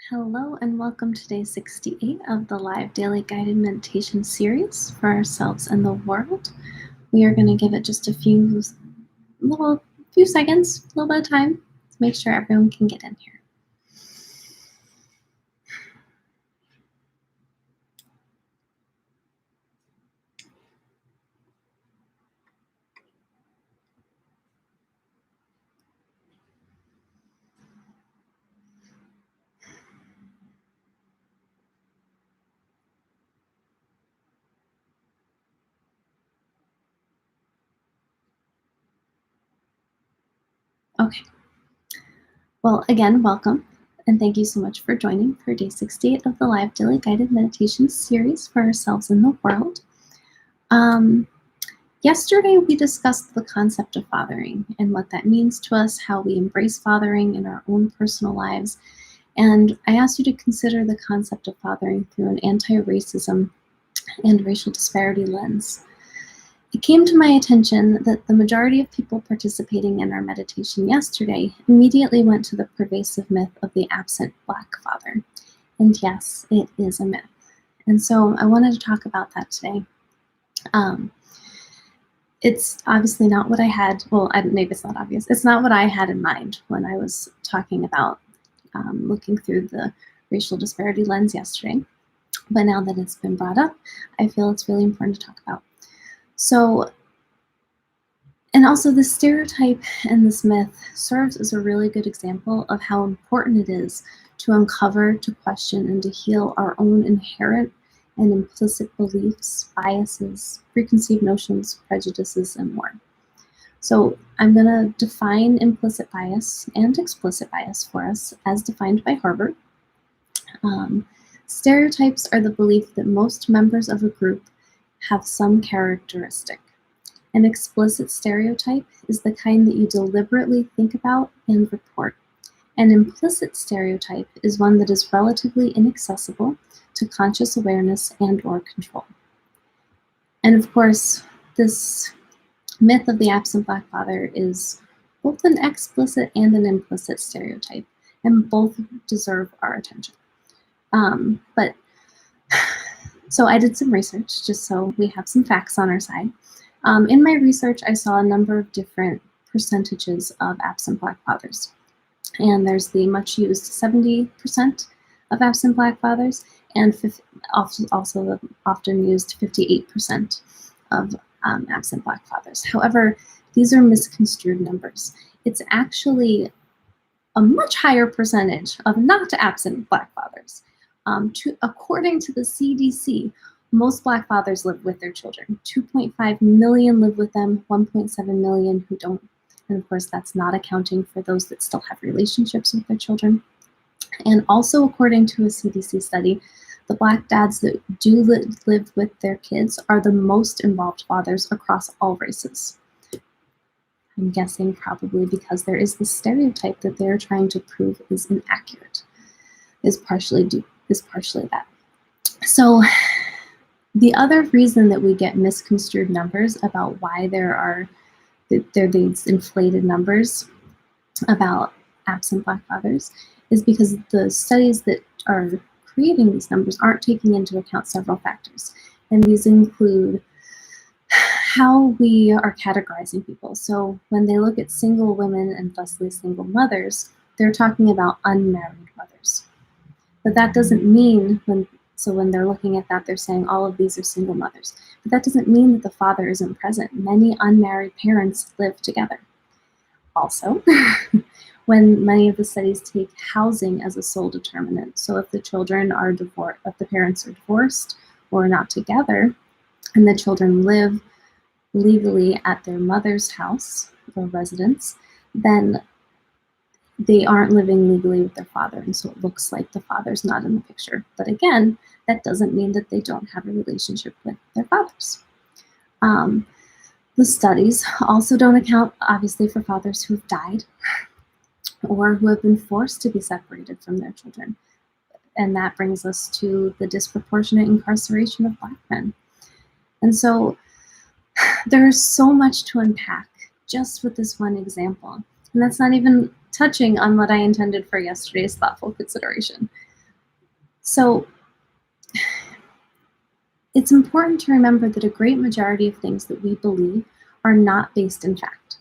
Hello and welcome to day 68 of the live daily guided meditation series for ourselves and the world. We are going to give it just a few seconds, a little bit of time to make sure everyone can get in here. Okay. Well, again, welcome. And thank you so much for joining for day 68 of the live daily guided meditation series for ourselves and the world. Yesterday, we discussed the concept of fathering and what that means to us, how we embrace fathering in our own personal lives. And I asked you to consider the concept of fathering through an anti-racism and racial disparity lens. It came to my attention that the majority of people participating in our meditation yesterday immediately went to the pervasive myth of the absent Black father. And yes, it is a myth. And so I wanted to talk about that today. It's obviously not what I had, maybe it's not obvious. It's not what I had in mind when I was talking about looking through the racial disparity lens yesterday. But now that it's been brought up, I feel it's really important to talk about. So, and also this stereotype and this myth serves as a really good example of how important it is to uncover, to question, and to heal our own inherent and implicit beliefs, biases, preconceived notions, prejudices, and more. So I'm going to define implicit bias and explicit bias for us as defined by Harvard. Stereotypes are the belief that most members of a group have some characteristic. An explicit stereotype is the kind that you deliberately think about and report. An implicit stereotype is one that is relatively inaccessible to conscious awareness and or control. And of course, this myth of the absent Black father is both an explicit and an implicit stereotype, and both deserve our attention. So I did some research just so we have some facts on our side. In my research, I saw a number of different percentages of absent Black fathers. And there's the much used 70% of absent Black fathers, and also the often used 58% of absent Black fathers. However, these are misconstrued numbers. It's actually a much higher percentage of not absent Black fathers. According to the CDC, most Black fathers live with their children. 2.5 million live with them, 1.7 million who don't. And of course, that's not accounting for those that still have relationships with their children. And also, according to a CDC study, the Black dads that do live with their kids are the most involved fathers across all races. I'm guessing probably because there is this stereotype that they're trying to prove is inaccurate, is partially that. So the other reason that we get misconstrued numbers about why there are these inflated numbers about absent Black fathers is because the studies that are creating these numbers aren't taking into account several factors. And these include how we are categorizing people. So when they look at single women and thusly single mothers, they're talking about unmarried mothers. But that doesn't mean when they're looking at that, they're saying all of these are single mothers. But that doesn't mean that the father isn't present. Many unmarried parents live together. Also, when many of the studies take housing as a sole determinant. So if the children are divorced, if the parents are divorced or not together, and the children live legally at their mother's house or residence, then they aren't living legally with their father, and so it looks like the father's not in the picture. But again, that doesn't mean that they don't have a relationship with their fathers. The studies also don't account, obviously, for fathers who have died or who have been forced to be separated from their children. And that brings us to the disproportionate incarceration of Black men. And so there's so much to unpack just with this one example. And that's not even touching on what I intended for yesterday's thoughtful consideration. So it's important to remember that a great majority of things that we believe are not based in fact.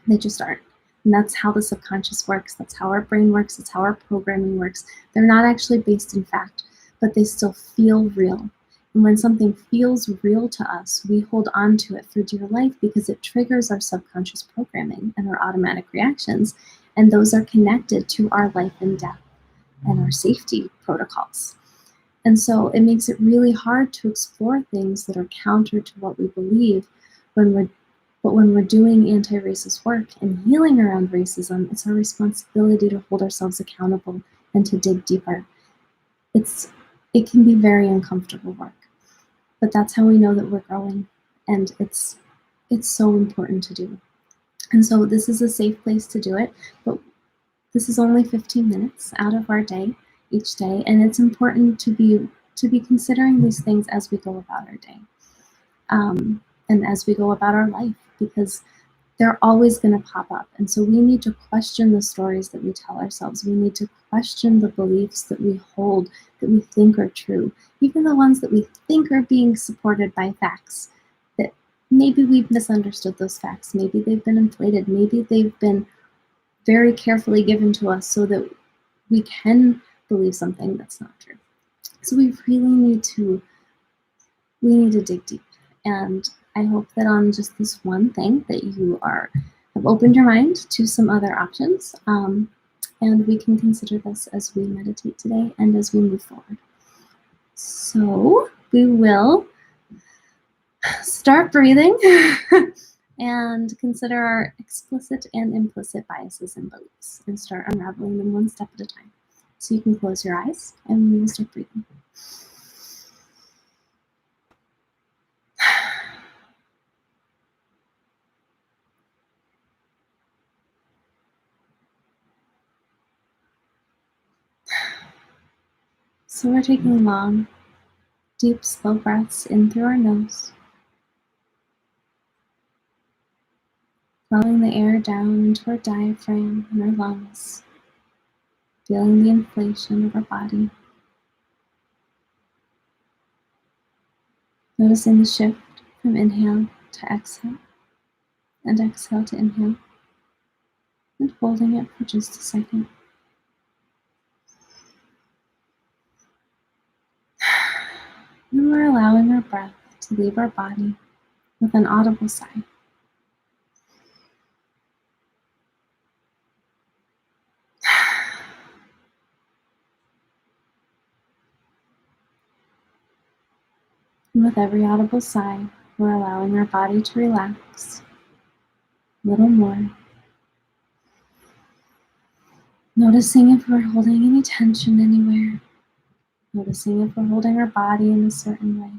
They just aren't. And that's how the subconscious works. That's how our brain works. That's how our programming works. They're not actually based in fact, but they still feel real. And when something feels real to us, we hold on to it for dear life because it triggers our subconscious programming and our automatic reactions. And those are connected to our life and death and our safety protocols. And so it makes it really hard to explore things that are counter to what we believe when we're doing anti-racist work and healing around racism. It's our responsibility to hold ourselves accountable and to dig deeper. It can be very uncomfortable work, but that's how we know that we're growing, and it's so important to do. And so this is a safe place to do it, but this is only 15 minutes out of our day each day, and it's important to be considering these things as we go about our day, and as we go about our life, because they're always going to pop up. And so we need to question the stories that we tell ourselves. We need to question the beliefs that we hold, that we think are true, even the ones that we think are being supported by facts, that maybe we've misunderstood those facts. Maybe they've been inflated. Maybe they've been very carefully given to us so that we can believe something that's not true. So we really need to dig deep. And I hope that on just this one thing that you have opened your mind to some other options, and we can consider this as we meditate today and as we move forward. So we will start breathing and consider our explicit and implicit biases and beliefs and start unraveling them one step at a time. So you can close your eyes and we will start breathing. So we're taking long, deep, slow breaths in through our nose, flowing the air down into our diaphragm and our lungs, feeling the inflation of our body. Noticing the shift from inhale to exhale, and exhale to inhale, and holding it for just a second. And we're allowing our breath to leave our body with an audible sigh. And with every audible sigh, we're allowing our body to relax a little more. Noticing if we're holding any tension anywhere. Noticing if we're holding our body in a certain way.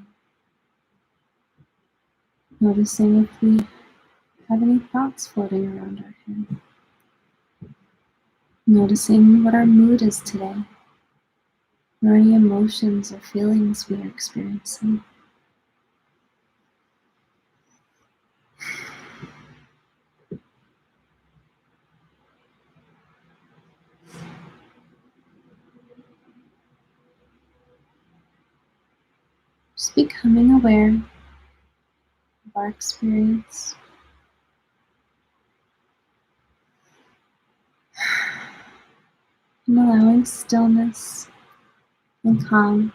Noticing if we have any thoughts floating around our head. Noticing what our mood is today, or any emotions or feelings we are experiencing. Just becoming aware of our experience. And allowing stillness and calm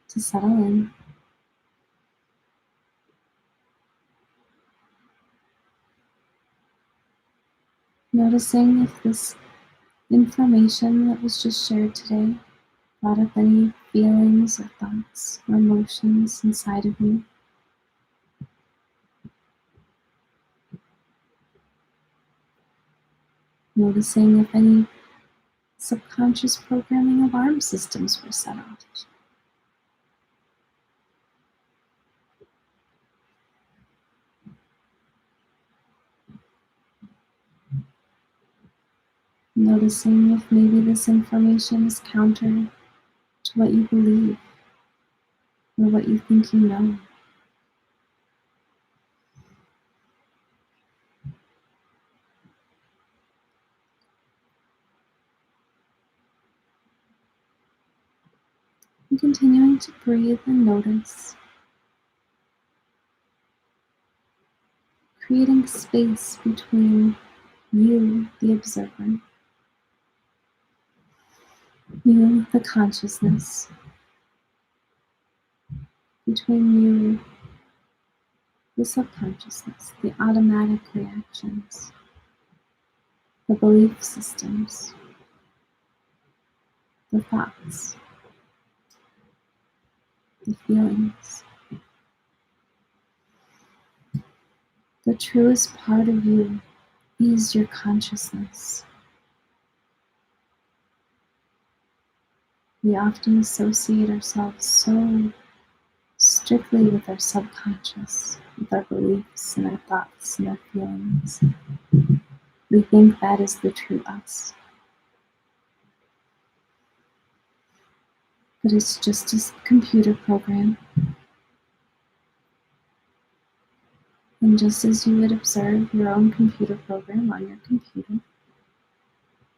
to settle in. Noticing if this information that was just shared today brought up any feelings or thoughts or emotions inside of you. Noticing if any subconscious programming alarm systems were set off. Noticing if maybe this information is counter to what you believe or what you think you know. And continuing to breathe and notice, creating space between you, the observer, you, the consciousness, between you, the subconsciousness, the automatic reactions, the belief systems, the thoughts, the feelings. The truest part of you is your consciousness. We often associate ourselves so strictly with our subconscious, with our beliefs and our thoughts and our feelings. We think that is the true us. But it's just a computer program. And just as you would observe your own computer program on your computer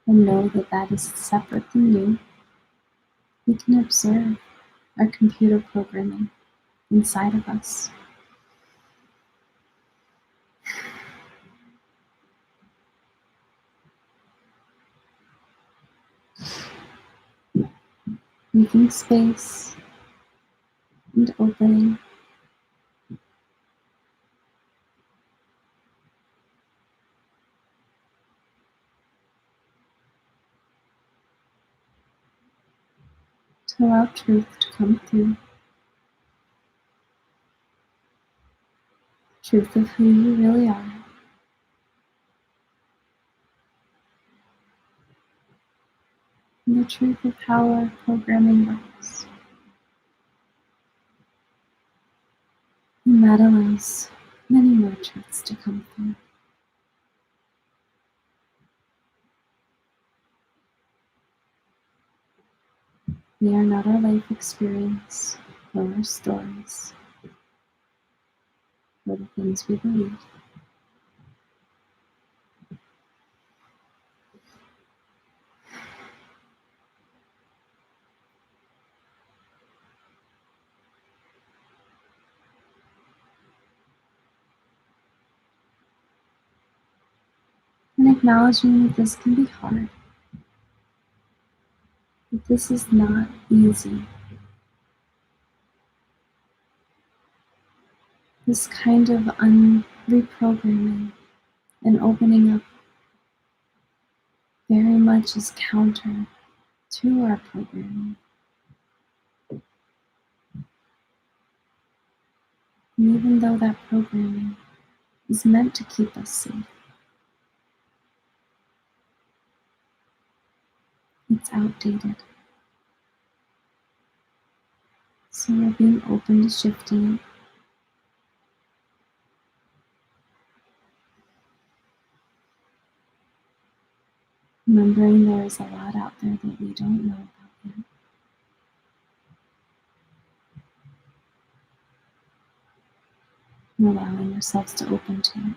and know that that is separate from you, we can observe our computer programming inside of us. Making space and opening. To allow truth to come through. Truth of who you really are. And the truth of how our programming works. And that allows many more truths to come through. We are not our life experience or our stories or the things we believe. And acknowledging that this can be hard, that this is not easy. This kind of reprogramming and opening up very much is counter to our programming. And even though that programming is meant to keep us safe, it's outdated. So we're being open to shifting it. Remembering there is a lot out there that we don't know about yet. And allowing ourselves to open to it.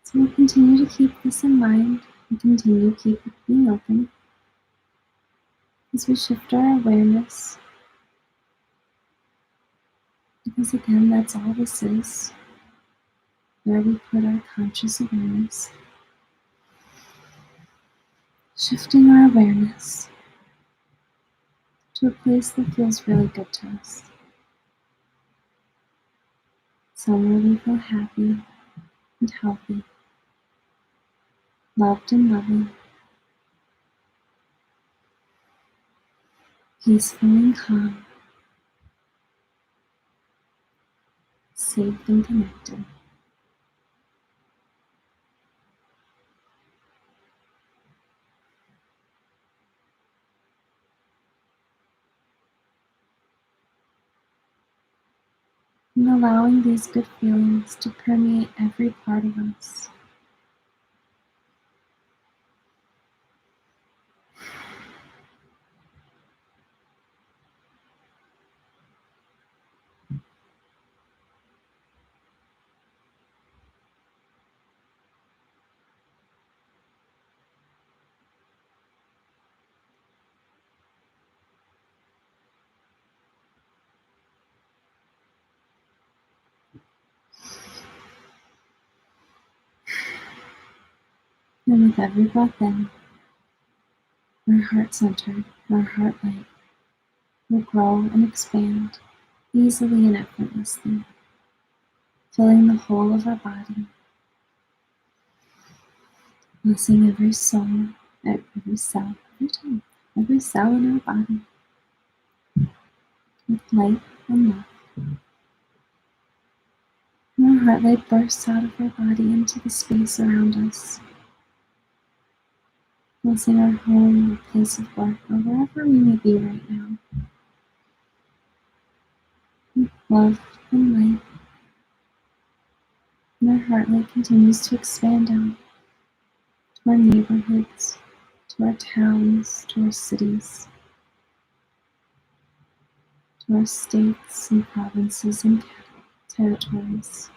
So we'll continue to keep this in mind and continue to keep it being open as we shift our awareness. Because again, that's all this is, where we put our conscious awareness. Shifting our awareness to a place that feels really good to us. Somewhere we feel happy and healthy, loved and loving, peaceful and calm, safe and connected. And allowing these good feelings to permeate every part of us. And with every breath in, our heart center, our heart light, will grow and expand easily and effortlessly, filling the whole of our body, blessing every soul, every cell, every cell in our body with light and love. And our heart light bursts out of our body into the space around us, blessing our home or place of work or wherever we may be right now, with love and light. And our heart light continues to expand out to our neighborhoods, to our towns, to our cities, to our states and provinces and territories,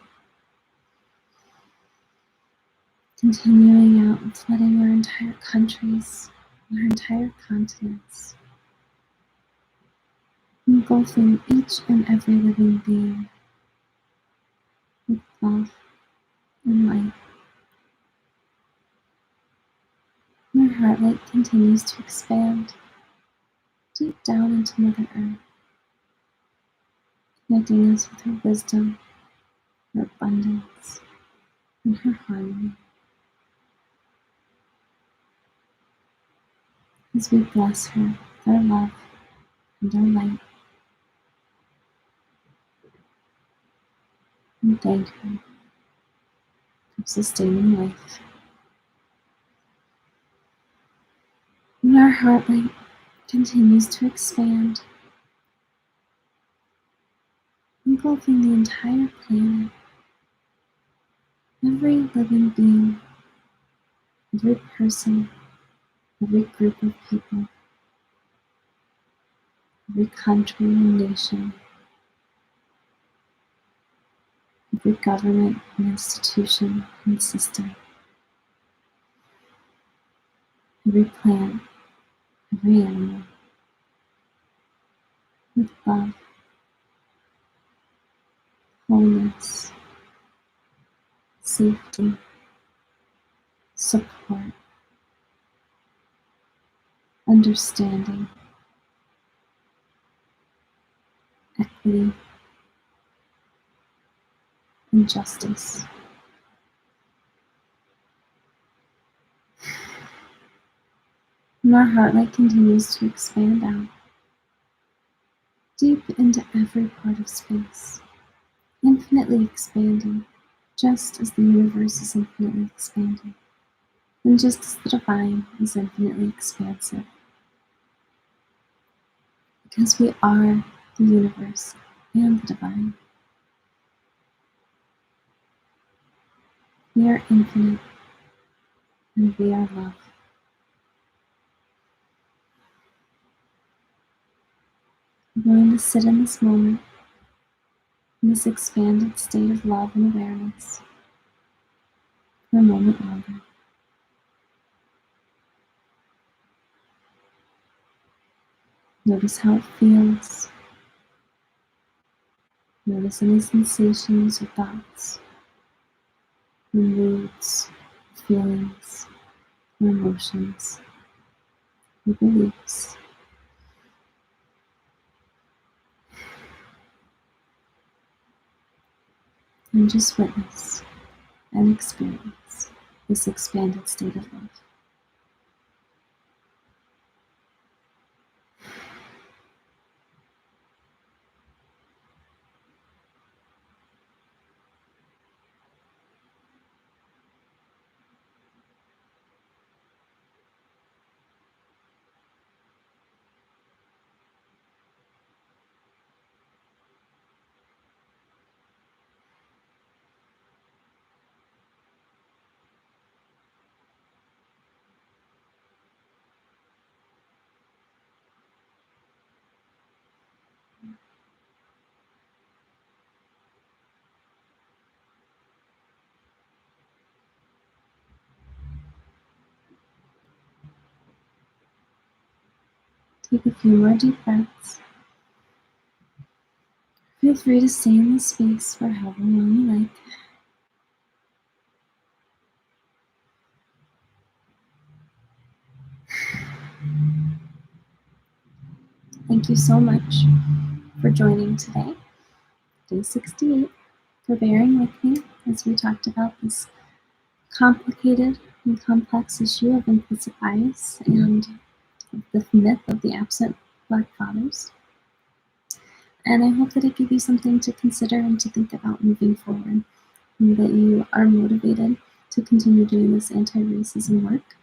continuing out and flooding our entire countries, our entire continents, engulfing each and every living being with love and light. And our heart light continues to expand deep down into Mother Earth, connecting us with her wisdom, her abundance, and her harmony. As we bless her with our love and our light, and thank her for sustaining life. And our heart light continues to expand, engulfing the entire planet, every living being, every person, every group of people, every country and nation, every government and institution and system, every plant, every animal, with love, wholeness, safety, support, understanding, equity, and justice. And our heart light continues to expand out, deep into every part of space, infinitely expanding, just as the universe is infinitely expanding, and just as the divine is infinitely expansive. Because we are the universe and the divine. We are infinite, and we are love. We're going to sit in this moment, in this expanded state of love and awareness, for a moment longer. Notice how it feels. Notice any sensations or thoughts, or moods, feelings, or emotions, or beliefs. And just witness and experience this expanded state of love. Take a few more deep breaths. Feel free to stay in this space for however long you like. Thank you so much for joining today, day 68, for bearing with me as we talked about this complicated and complex issue of implicit bias and the myth of the absent Black fathers. And I hope that it gave you something to consider and to think about moving forward, and that you are motivated to continue doing this anti-racism work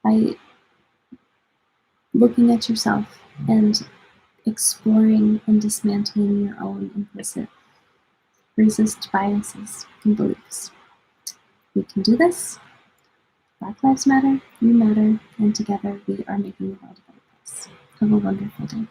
by looking at yourself and exploring and dismantling your own implicit racist biases and beliefs. We can do this. Black Lives Matter, you matter, and together we are making the world a better place. Have a wonderful day.